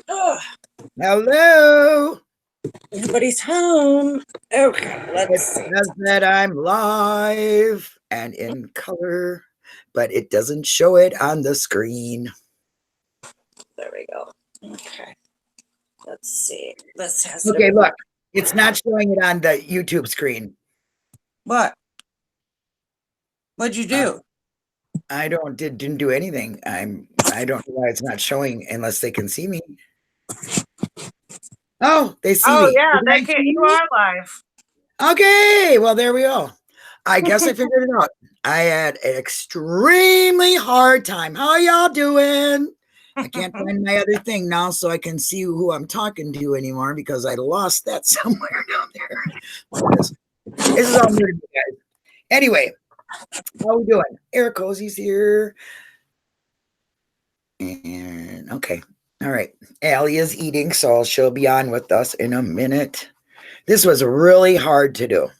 Oh, Hello. everybody's home. Okay, It let's see. says that I'm live and in color, but it doesn't show it on the screen. There we go. Okay. Let's see. This has Okay, look. It's not showing it on the YouTube screen. What? What'd you do? I didn't do anything. I don't know why it's not showing unless they can see me. Oh, they see me. Yeah, Can I see you me? are live. Okay, well there we go. I guess I figured it out. I had an extremely hard time. How y'all doing? I can't find my other thing now so I can see who I'm talking to anymore because I lost that somewhere down there. This is all new to me, guys. Anyway, how we doing? Erekose's here. And okay. All right. Allie is eating, so she'll be on with us in a minute. This was really hard to do.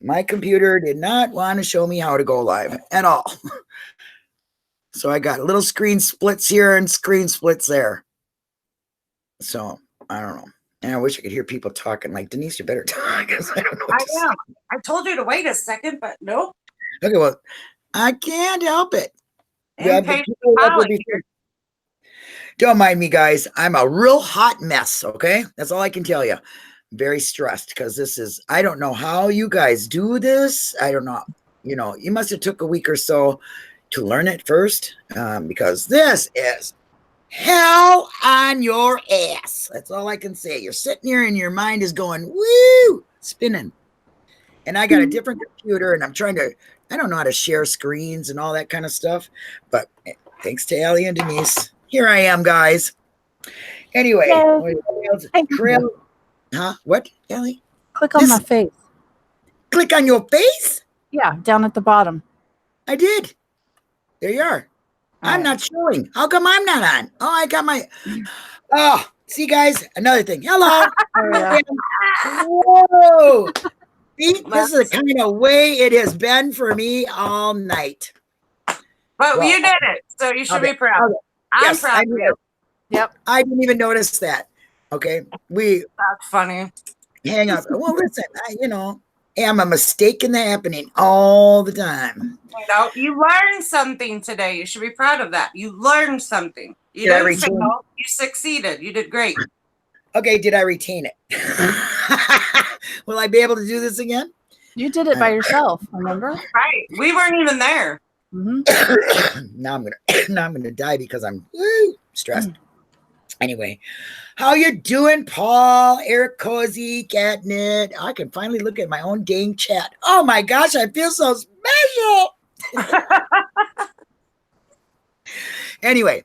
My computer did not want to show me how to go live at all. So I got little screen splits here and screen splits there. So I don't know. And I wish I could hear people talking. Like, Denise, you better talk because I don't know what to say. I told you to wait a second, but nope. Okay, well, I can't help it. Don't mind me, guys. I'm a real hot mess, okay? That's all I can tell you. Very stressed because this is, I don't know how you guys do this. I don't know. You know, you must have took a week or so to learn it first because this is hell on your ass. That's all I can say. You're sitting here and your mind is going, woo, spinning. And I got a different computer and I'm trying to, I don't know how to share screens and all that kind of stuff. But thanks to Allie and Denise, here I am, guys. Anyway, Trail. Huh? What, Ellie? Click on my face. Click on your face? Yeah, down at the bottom. I did. There you are. I'm not showing. How come I'm not on? Oh, I got my. Oh, see, guys, another thing. Hello. Whoa. See, this is the kind of way it has been for me all night. But you did it, so you should be proud. I'm proud of you. Yep. I didn't even notice that. Okay. That's funny. Hang up. Well, listen, I'm a mistake in the happening all the time. No, you learned something today. You should be proud of that. You learned something. You didn't fail. You succeeded. You did great. Okay, did I retain it? Will I be able to do this again? You did it by yourself, remember? Right. We weren't even there. Mm-hmm. now I'm gonna die because I'm stressed. Anyway, how you doing, Paul, Erekose, Catnip? I can finally look at my own dang chat. Oh my gosh, I feel so special. Anyway,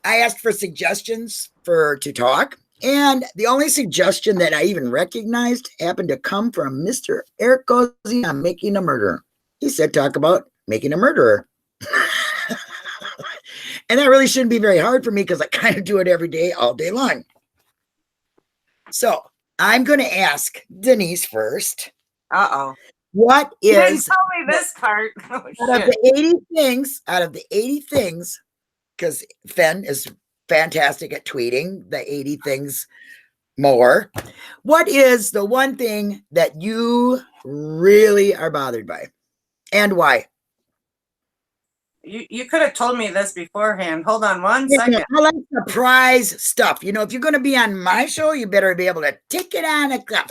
I asked for suggestions to talk, and the only suggestion that I even recognized happened to come from Mr. Erekose on Making a Murderer. He said, talk about making a murderer. And that really shouldn't be very hard for me because I kind of do it every day, all day long. So I'm going to ask Denise first. What is... You didn't tell me this part. Out of the 80 things, because Fen is fantastic at tweeting the 80 things more, what is the one thing that you really are bothered by? And why? You could have told me this beforehand. Hold on one second. I like surprise stuff. If you're going to be on my show, you better be able to take it on a cuff,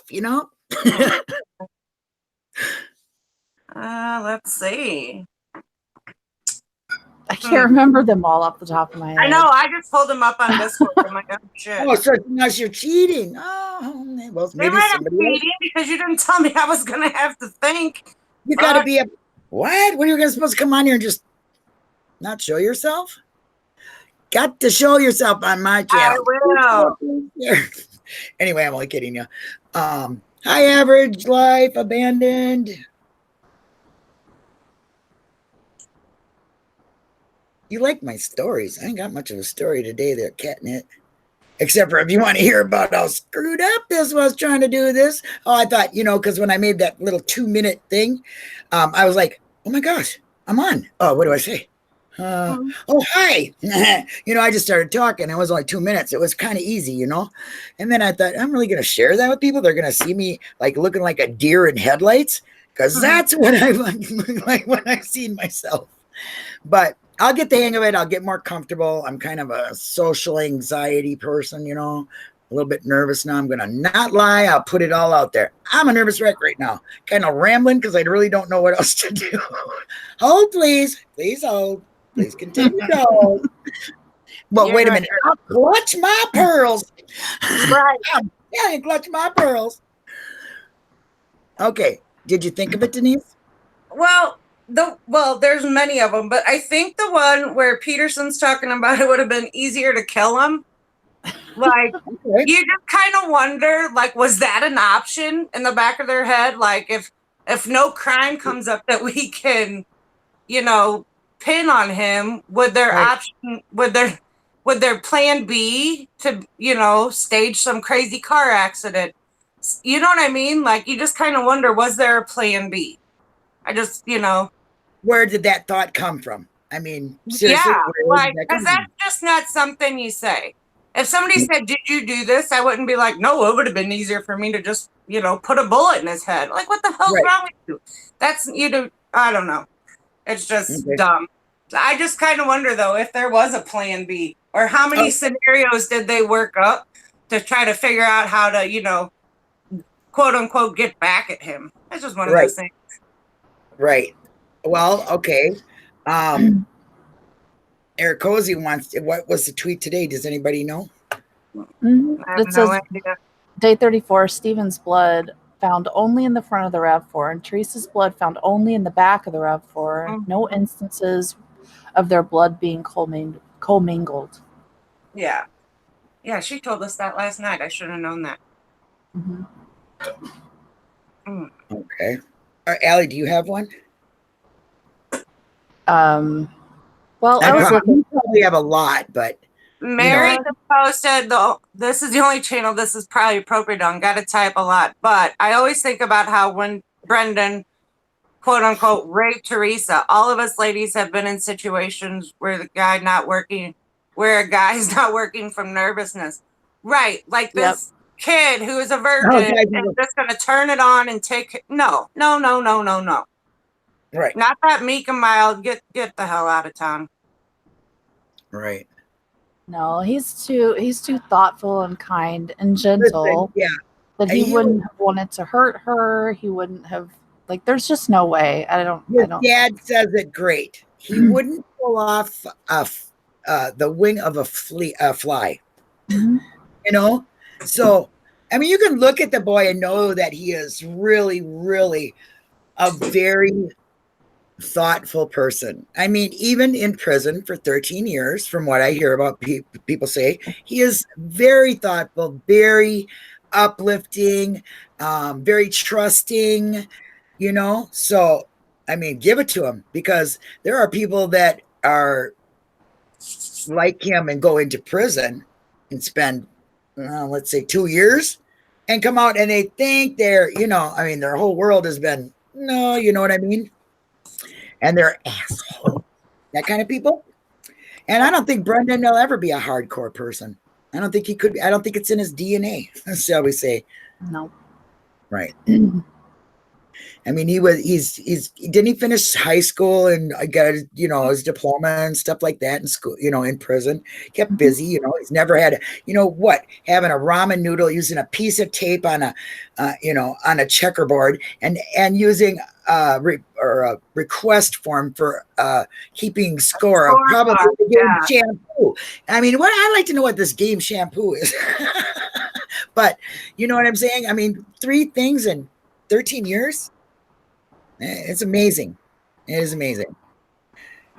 Let's see. I can't remember them all off the top of my head. I know. I just pulled them up on Discord. I'm like, oh, shit. Oh, so now you're cheating. Oh, well, maybe somebody cheating because you didn't tell me I was going to have to think. You got to be a... What? When are you supposed to come on here and just not show yourself? Got to show yourself on my channel. I will. Anyway, I'm only kidding you. High average life, abandoned. You like my stories. I ain't got much of a story today there, Catnip. Except for if you want to hear about how screwed up this was trying to do this. Oh, I thought, because when I made that little 2-minute thing, I was like, oh my gosh, I'm on. Oh, what do I say? Oh, hi. I just started talking. It was only 2 minutes. It was kind of easy. And then I thought, I'm really going to share that with people. They're going to see me like looking like a deer in headlights, because that's what I look like when I've seen myself. But I'll get the hang of it. I'll get more comfortable. I'm kind of a social anxiety person, a little bit nervous now. I'm going to not lie. I'll put it all out there. I'm a nervous wreck right now. Kind of rambling because I really don't know what else to do. Hold, please. Please hold. Please continue to hold. But wait a minute. I'll clutch my pearls. Right. Yeah, clutch my pearls. Okay. Did you think of it, Denise? Well, there's many of them, but I think the one where Peterson's talking about it would have been easier to kill him. Like, okay. You just kind of wonder, like, was that an option in the back of their head? Like, if no crime comes up that we can, pin on him, would their option, would their plan be to, stage some crazy car accident? You know what I mean? Like, you just kind of wonder, was there a plan B? I just, Where did that thought come from? I mean, seriously, yeah, like, because that's just not something you say. If somebody said, "Did you do this?" I wouldn't be like, "No, it would have been easier for me to just, put a bullet in his head." Like, what the hell's wrong with you? That's, I don't know. It's just dumb. I just kind of wonder, though, if there was a plan B, or how many scenarios did they work up to try to figure out how to, quote unquote, get back at him. That's just one of those things. Right. Well, okay. Erekose wants. What was the tweet today? Does anybody know? It says day 34. Stephen's blood found only in the front of the RAV4, and Teresa's blood found only in the back of the RAV4. No instances of their blood being commingled. Yeah. Yeah, she told us that last night. I should have known that. Okay. Allie, do you have one? Well, I was looking. We have a lot, but Mary posted, this is the only channel this is probably appropriate on. Got to type a lot, but I always think about how when Brendan, quote unquote, raped Teresa, all of us ladies have been in situations where a guy's not working from nervousness, right? Like this kid who is a virgin and just going to turn it on and take no. Right. Not that meek and mild. Get the hell out of town. Right. No, he's too thoughtful and kind and gentle. That he wouldn't have wanted to hurt her. He wouldn't have, like, there's just no way. I don't. Dad says it great. He wouldn't pull off the wing of a fly. So I mean, you can look at the boy and know that he is really, really a very thoughtful person. I mean, even in prison for 13 years, from what I hear about people say, he is very thoughtful, very uplifting, very trusting, So, I mean, give it to him, because there are people that are like him and go into prison and spend, let's say 2 years and come out and they think they're, I mean, their whole world has been, no, you know what I mean? And they're assholes, that kind of people. And I don't think Brendan will ever be a hardcore person. I don't think he could. I don't think it's in his DNA, shall we say? No. Right. I mean, didn't he finish high school and got, his diploma and stuff like that in school, in prison, kept busy, he's never had, having a ramen noodle, using a piece of tape on a, on a checkerboard and using a request form for keeping score of probably the game shampoo. I mean, I'd like to know what this game shampoo is, but you know what I'm saying? I mean, 3 things in 13 years. It's amazing. It is amazing.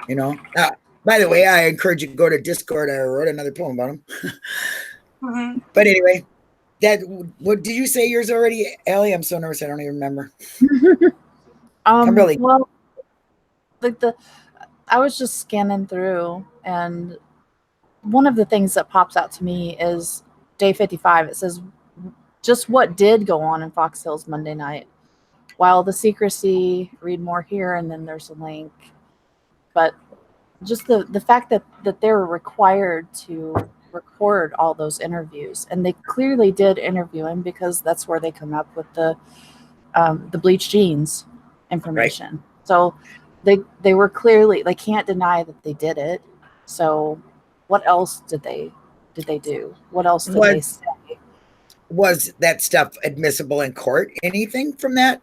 By the way, I encourage you to go to Discord. I wrote another poem about him. But anyway, what did you say yours already, Allie? I'm so nervous. I don't even remember. I'm really well. Like I was just scanning through, and one of the things that pops out to me is day 55. It says just what did go on in Fox Hills Monday night. While the secrecy, read more here, and then there's a link. But just the fact that they were required to record all those interviews, and they clearly did interview him because that's where they come up with the bleach jeans information. Right. So they were clearly, they can't deny that they did it. So what else did they do? What else did they say? Was that stuff admissible in court? Anything from that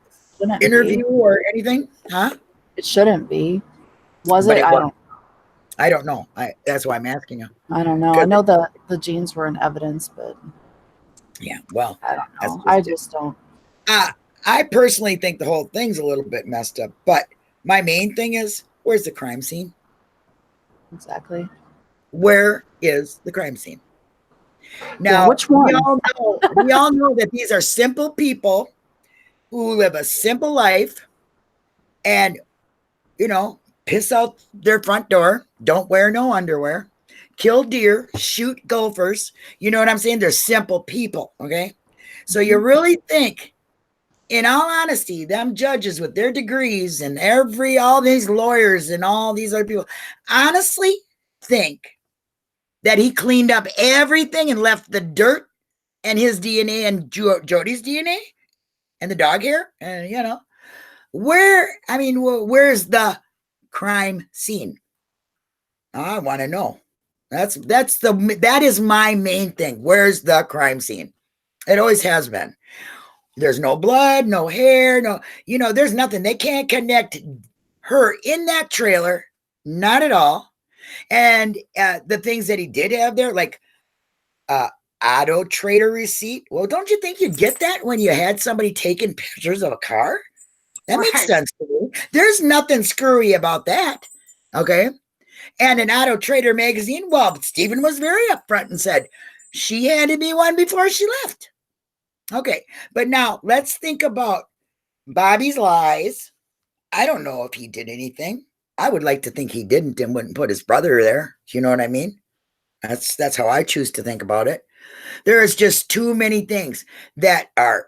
interview or anything? Huh? It shouldn't be. Was it? I don't know. That's why I'm asking you. I don't know. I know the jeans were in evidence, but yeah, well, I don't know. I just don't. I personally think the whole thing's a little bit messed up, but my main thing is, where's the crime scene? Exactly. Where is the crime scene? Now, which one? We all know that these are simple people who live a simple life and, piss out their front door, don't wear no underwear, kill deer, shoot gophers. You know what I'm saying? They're simple people, okay? So you really think, in all honesty, them judges with their degrees and all these lawyers and all these other people, honestly think that he cleaned up everything and left the dirt and his DNA and Jody's DNA and the dog hair? And, where's the crime scene? I want to know. That is my main thing. Where's the crime scene? It always has been. There's no blood, no hair, there's nothing. They can't connect her in that trailer. Not at all. And the things that he did have there, like auto trader receipt. Well, don't you think you'd get that when you had somebody taking pictures of a car? That makes sense to me. There's nothing screwy about that. Okay. And an Auto Trader magazine, well, Stephen was very upfront and said she handed me one before she left. Okay. But now let's think about Bobby's lies. I don't know if he did anything. I would like to think he didn't and wouldn't put his brother there. You know what I mean? That's how I choose to think about it. There is just too many things that are,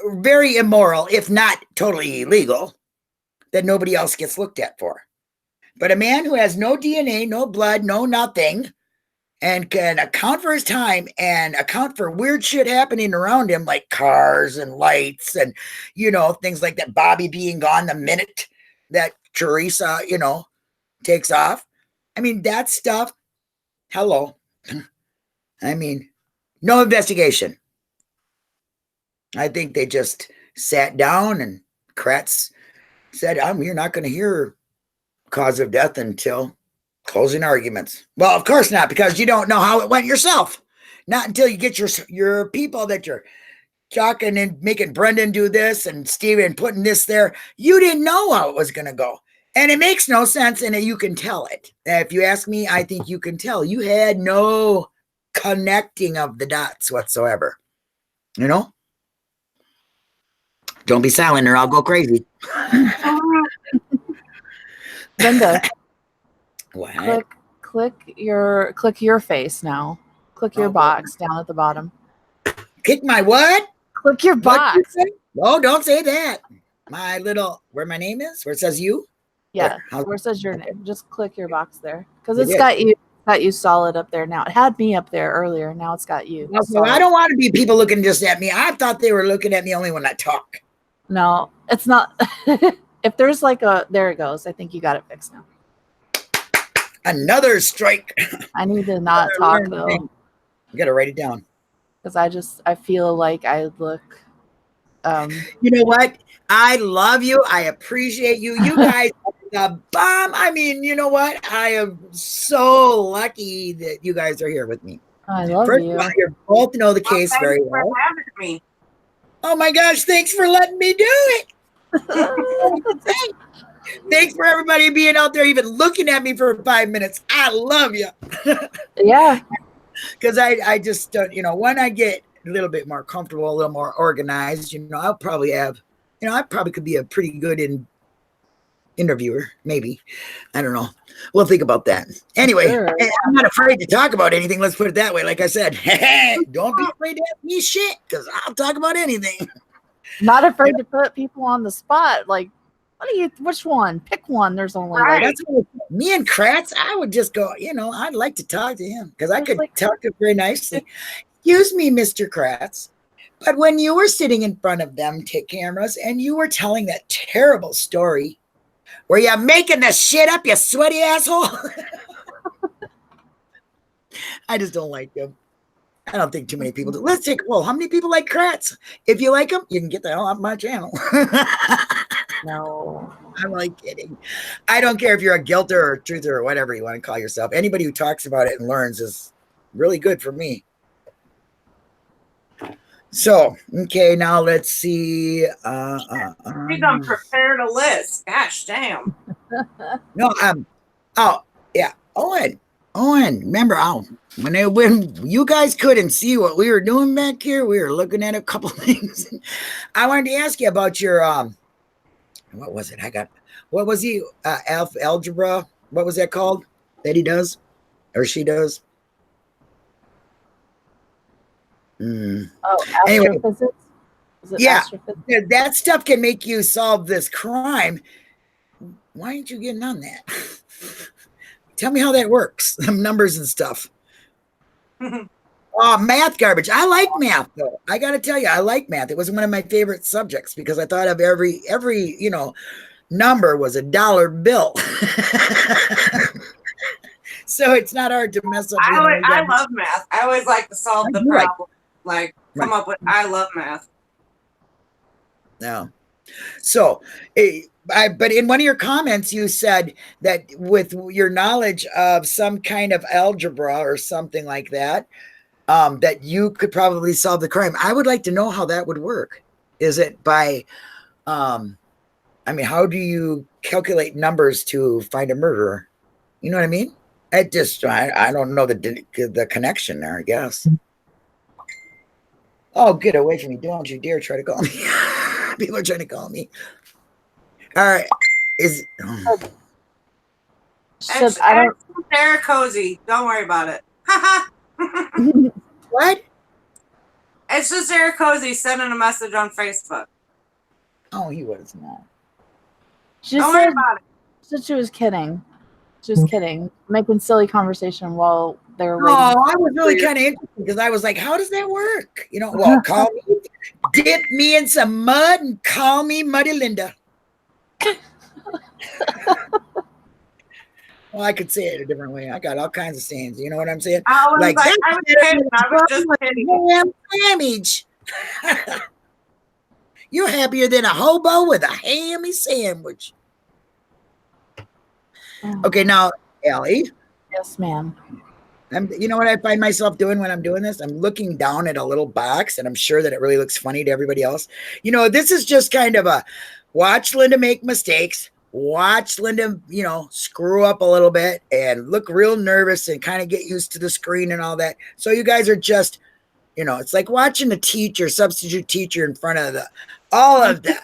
very immoral, if not totally illegal, that nobody else gets looked at for. But a man who has no DNA, no blood, no nothing, and can account for his time and account for weird shit happening around him, like cars and lights and, things like that. Bobby being gone the minute that Teresa, takes off. That stuff, hello. No investigation. I think they just sat down and Kratz said, you're not going to hear cause of death until closing arguments. Well, of course not, because you don't know how it went yourself. Not until you get your people that you're talking and making Brendan do this and Steven putting this there. You didn't know how it was going to go. And it makes no sense, and you can tell it. If you ask me, I think you can tell. You had no connecting of the dots whatsoever. Don't be silent or I'll go crazy. Linda, what? Click your face now. Click your box down at the bottom. Click my what? Click your box. No, don't say that. My little, where my name is, where it says you. Yeah, where it says your name. Just click your box there, because it's got you solid up there now. It had me up there earlier. Now it's got you. So I don't want to be people looking just at me. I thought they were looking at me only when I talk. No, it's not. If there's there it goes. I think you got it fixed now. Another strike. I need to not talk though. You got to write it down. Because I feel like I look. You know what? I love you. I appreciate you. You guys are the bomb. You know what? I am so lucky that you guys are here with me. I love First you. of all, you both know the case very well. Thanks for having me. Oh my gosh, thanks for letting me do it. Thanks for everybody being out there, even looking at me for 5 minutes. I love you. Yeah. Because I just, when I get a little bit more comfortable, a little more organized, I'll probably have, I probably could be a pretty good interviewer, maybe. I don't know. We'll think about that. Anyway, sure. I'm not afraid to talk about anything. Let's put it that way. Like I said, don't be afraid to ask me shit, because I'll talk about anything. Not afraid to put people on the spot. Like, which one? Pick one. There's only right. me and Kratz, I would just go, I'd like to talk to him because I could talk to him very nicely. Excuse me, Mr. Kratz, but when you were sitting in front of them cameras and you were telling that terrible story, were you making the shit up, you sweaty asshole? I just don't like him. I don't think too many people do. Let's take a poll. How many people like Kratz? If you like him, you can get the hell off my channel. No. I'm only kidding. I don't care if you're a guilter or truther or whatever you want to call yourself. Anybody who talks about it and learns is really good for me. So, okay, now let's see. You done prepared a list. Gosh damn. No, oh, yeah. Owen, remember, when you guys couldn't see what we were doing back here, we were looking at a couple things. I wanted to ask you about your, what was it? What was he, algebra? What was that called that he does or she does? Oh, anyway, astrophysics? Yeah, astrophysics? That stuff can make you solve this crime. Why aren't you getting on that? Tell me how that works. Numbers and stuff. Oh, math garbage. I like math though. I got to tell you, I like math. It was one of my favorite subjects because I thought of every number was a dollar bill. So it's not hard to mess up. I love math. I always like to solve the problem. Come up with. I love math. No. So, but in one of your comments, you said that with your knowledge of some kind of algebra or something like that, that you could probably solve the crime. I would like to know how that would work. Is it by, how do you calculate numbers to find a murderer? You know what I mean? I don't know the connection there, I guess. Oh, get away from me. Don't you dare try to call me. People are trying to call me. All right. Erekose. Don't worry about it. What? It's just Erekose sending a message on Facebook. Oh, he was not. Don't worry about it. She said she was kidding. Just kidding. Making silly conversation while they were waiting. Oh, I was really kind of interested because I was like, how does that work? Well, call me, dip me in some mud and call me Muddy Linda. Well, I could say it a different way. I got all kinds of sayings. You know what I'm saying? I was just kidding. Sandwich. You're happier than a hobo with a hammy sandwich. Okay, now, Allie. Yes, ma'am. You know what I find myself doing when I'm doing this? I'm looking down at a little box, and I'm sure that it really looks funny to everybody else. This is just kind of a watch Linda make mistakes, watch Linda, screw up a little bit and look real nervous and kind of get used to the screen and all that. So you guys are just, it's like watching a substitute teacher in front of all of the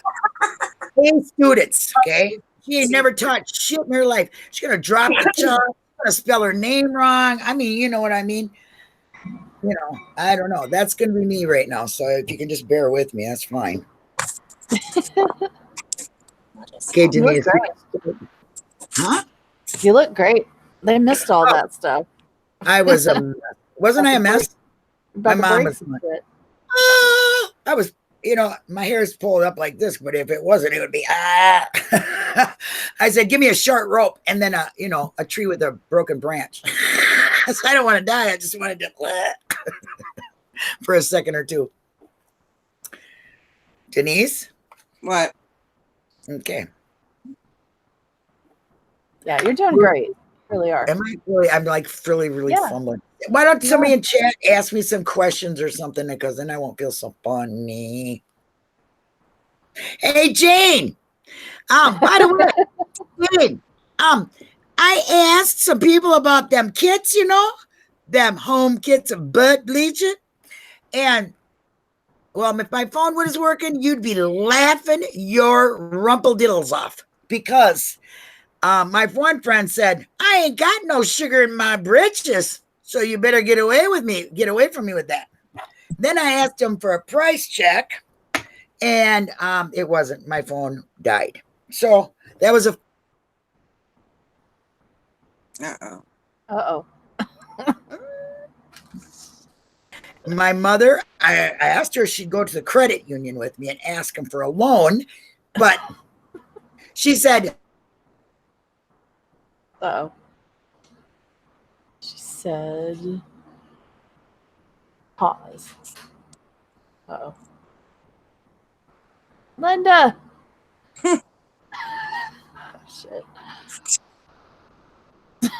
students, okay? She ain't never taught shit in her life. She's going to drop the tongue, going to spell her name wrong. You know what I mean? I don't know. That's going to be me right now. So if you can just bear with me, that's fine. Okay, Denise. Huh? You look great. They missed all that stuff. I was wasn't I a mess? My mom was. I was. My hair is pulled up like this, but if it wasn't, it would be I said, give me a short rope and then a tree with a broken branch. So I don't want to die. I just wanted to for a second or two. Denise? What? Okay. Yeah, you're doing great. You really are. I'm like really fumbling. Why don't somebody in chat ask me some questions or something, because then I won't feel so funny. Hey, Jane. By the way, Jane, I asked some people about them kits, them home kits of butt bleaching. And, well, if my phone was working, you'd be laughing your rumplediddles off, because my one friend said, I ain't got no sugar in my britches, so you better get away from me with that. Then I asked him for a price check, and it wasn't. My phone died. So that was Uh-oh. Uh-oh. My mother, I asked her if she'd go to the credit union with me and ask them for a loan, but she said, Uh-oh. She said, pause. Uh-oh. Linda! Oh, shit.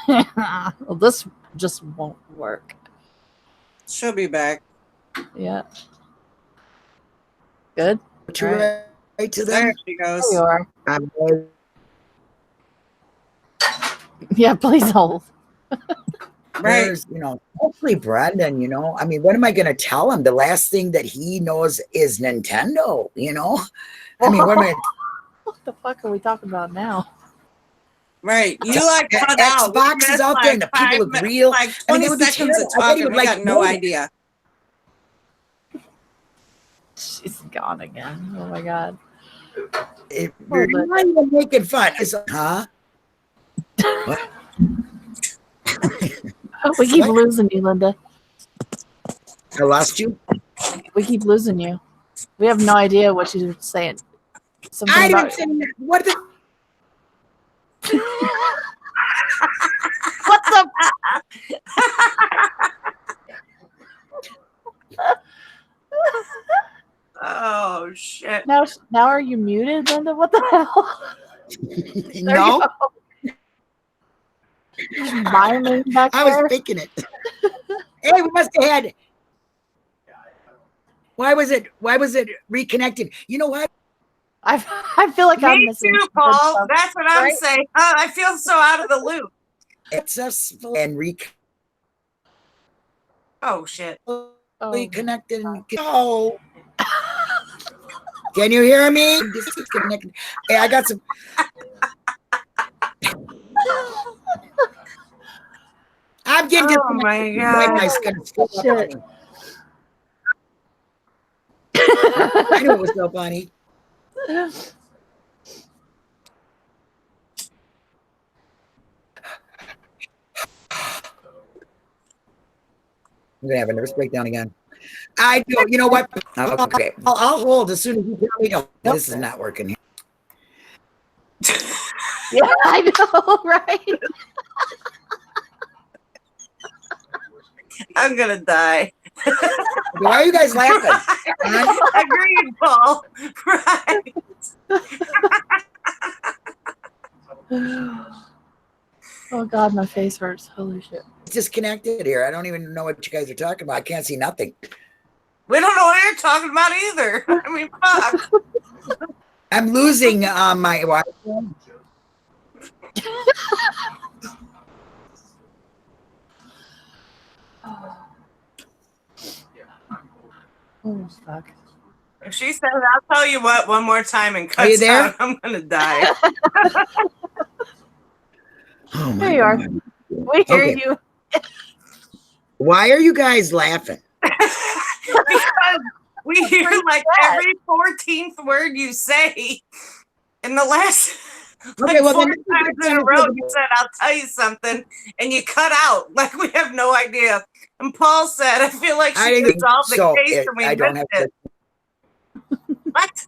Well, this just won't work. She'll be back. Yeah. Good. to All right. write to There them. she There goes. you are. I'm Yeah, please hold. Right. There's, hopefully Brendan, I mean, what am I going to tell him? The last thing that he knows is Nintendo, I mean, what am I? What the fuck are we talking about now? Right. You like cut out. Xbox is out there and the people look real. Like I mean, 20 that would be seconds of terrible. I bet he talking. would We like got no know. idea. She's gone again. Oh my god. You're not even making fun. It's like, huh? What? We keep What? losing you, Linda. I lost you? We keep losing you. We have no idea what you're saying. Something I about didn't say what the what the Oh shit. now are you muted, Linda? What the hell? no. Just miming back I was there. thinking it. Hey, we must have had. Why was it reconnected? You know what? I feel like I'm Me missing too, Paul. That's what I'm saying. I feel so out of the loop. It's successful and Oh shit. reconnected. Oh. Can you hear me? Disconnected. Hey, I got some. I'm getting Oh my god. Shit. I knew it was so funny. I'm gonna have a nervous breakdown again. I do. You know what? Okay, I'll hold as soon as you tell me. No, this is not working here. Yeah, I know, right? I'm gonna die. Why are you guys laughing? Agreed, Paul. Right. Oh god, my face hurts. Holy shit. It's disconnected here. I don't even know what you guys are talking about. I can't see nothing. We don't know what you're talking about either. I mean, fuck. I'm losing my Wi-Fi. Oh fuck. If she says, I'll tell you what one more time and Are you cuts there? out, I'm gonna die. Oh my There you are. God. We hear Okay. you. Why are you guys laughing? Because we hear like every 14th word you say in the last like Okay, well, 4 then- times in a row you said, I'll tell you something, and you cut out like we have no idea. And Paul said, I feel like I she didn't- resolved the so case it- and we I don't missed have it. What?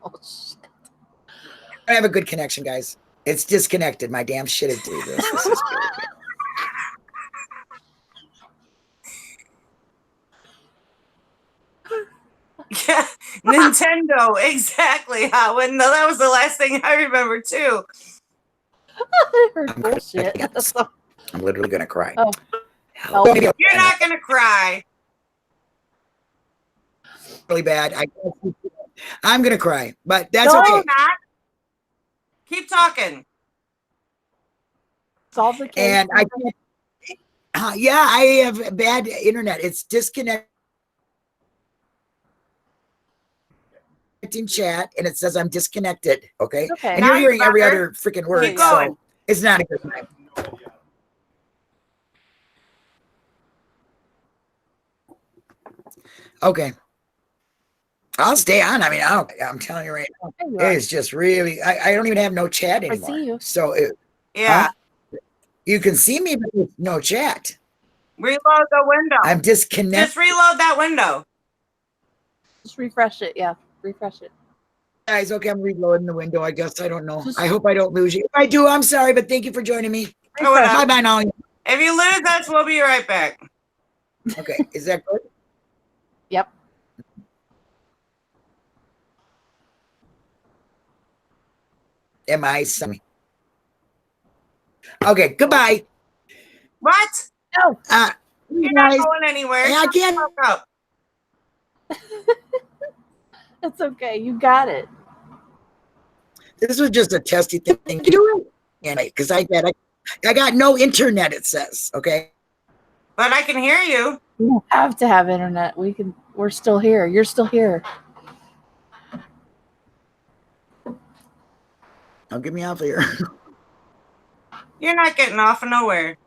Oh shit. I have a good connection, guys. It's disconnected. My damn shit is doing this. This is crazy. Yeah, Nintendo, exactly. How? And that was the last thing I remember too. I heard bullshit. I'm literally gonna cry. Oh. Help me. You're not gonna cry. Really bad. I'm gonna cry, but that's No, okay. You're not. Keep talking. Solve the case. And I can't. Yeah, I have bad internet. It's disconnecting chat, and it says I'm disconnected. Okay, Okay. and you're Nice, hearing every brother. other freaking word, Keep going. so it's not a good time. Okay. I'll stay on. I mean, I'm telling you right now, There you it are. is just really. I don't even have no chat I anymore. see you. So Yeah. you can see me, but there's no chat. Reload the window. I'm disconnected. Just reload that window. Just refresh it. Yeah, refresh it. Guys, okay, I'm reloading the window. I guess I don't know. Just- I hope I don't lose you. If I do, I'm sorry, but thank you for joining me. Oh, whatever. Bye bye now. If you lose us, we'll be right back. Okay, is that good? Yep. Am I sorry? Okay, goodbye. What? No. You're guys, not going anywhere. I Shut the can't. fuck up. It's okay. You got it. This was just a testy thing to do. Because I got no internet, it says. Okay. But I can hear you. You don't have to have internet. We're still here. You're still here. Now get me off of here. You're not getting off of nowhere.